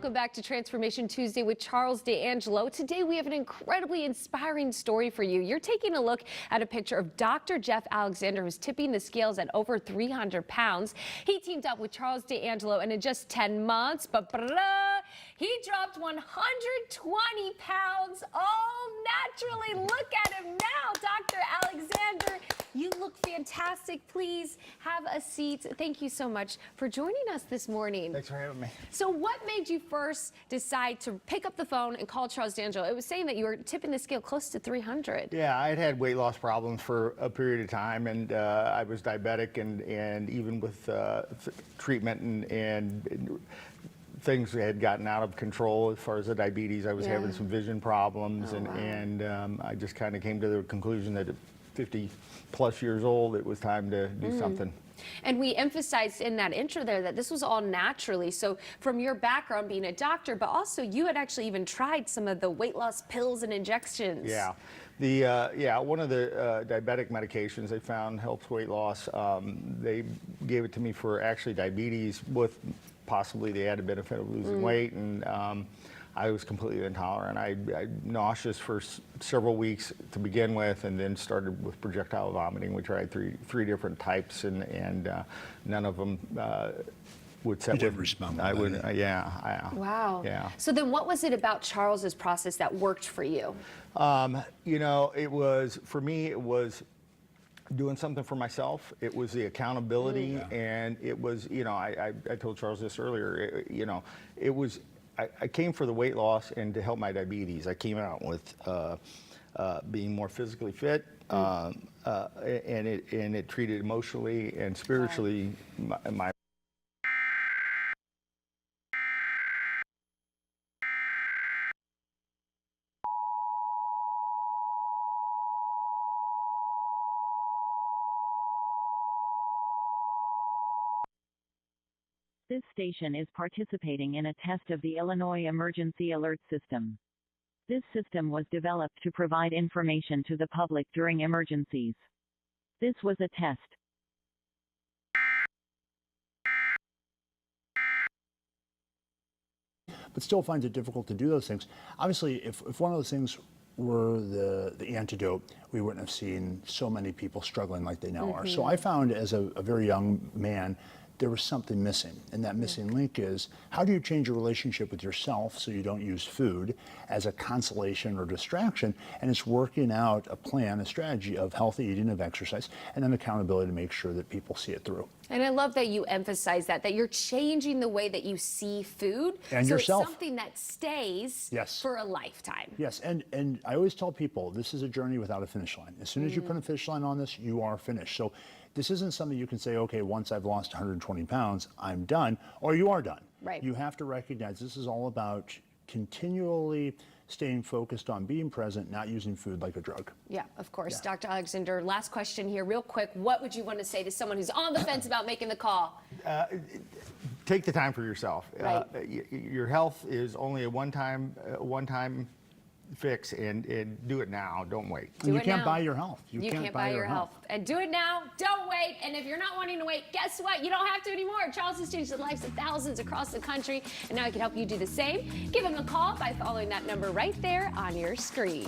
welcome back to Transformation Tuesday with Charles D'Angelo. Today we have an incredibly inspiring story for you. You're taking a look at a picture of Dr. Jeff Alexander, who's tipping the scales at over 300 pounds. He teamed up with Charles D'Angelo, and in just 10 months, he dropped 120 pounds all naturally. Look at him now, Dr. Alexander. You look fantastic. Please have a seat. Thank you so much for joining us this morning. Thanks for having me. So what made you first decide to pick up the phone and call Charles D'Angelo? It was saying that you were tipping the scale close to 300. Yeah, I had weight loss problems for a period of time, and I was diabetic, and even with treatment and things had gotten out of control as far as the diabetes. I was having some vision problems, and I just kind of came to the conclusion that at 50 plus years old, it was time to do something. And we emphasized in that intro there that this was all naturally. So from your background being a doctor, but also you had actually even tried some of the weight loss pills and injections. Yeah. One of the diabetic medications they found helps weight loss. They gave it to me for actually diabetes with possibly the added benefit of losing weight, and I was completely intolerant. I nauseous for several weeks to begin with, and then started with projectile vomiting. We tried three different types, and none of them would set. You didn't respond. I would, yeah. Wow. Yeah. So then, what was it about Charles's process that worked for you? You know, it was for me. It was doing something for myself. It was the accountability, and it was, you know, I told Charles this earlier. You know, it was. I came for the weight loss and to help my diabetes. I came out with being more physically fit, and it treated emotionally and spiritually my. This station is participating in a test of the Illinois Emergency Alert System. This system was developed to provide information to the public during emergencies. This was a test. But still finds it difficult to do those things. Obviously, if one of those things were the antidote, we wouldn't have seen so many people struggling like they now are. So I found as a very young man, there was something missing. And that missing link is, how do you change your relationship with yourself so you don't use food as a consolation or distraction? And it's working out a plan, a strategy of healthy eating, of exercise, and then accountability to make sure that people see it through. And I love that you emphasize that you're changing the way that you see food. And so yourself. It's something that stays for a lifetime. Yes, and I always tell people, this is a journey without a finish line. As soon as you put a finish line on this, you are finished. So this isn't something you can say, okay, once I've lost 120 pounds, I'm done, or you are done. Right. You have to recognize this is all about continually staying focused on being present, not using food like a drug. Yeah, of course. Dr. Alexander, last question here, real quick. What would you want to say to someone who's on the fence about making the call? Take the time for yourself. Right. Your health is only a one-time fix, and do it now. Don't wait. And you can't buy your health. You can't buy your health. And do it now. Don't wait. And if you're not wanting to wait, guess what? You don't have to anymore. Charles has changed the lives of thousands across the country, and now he can help you do the same. Give him a call by following that number right there on your screen.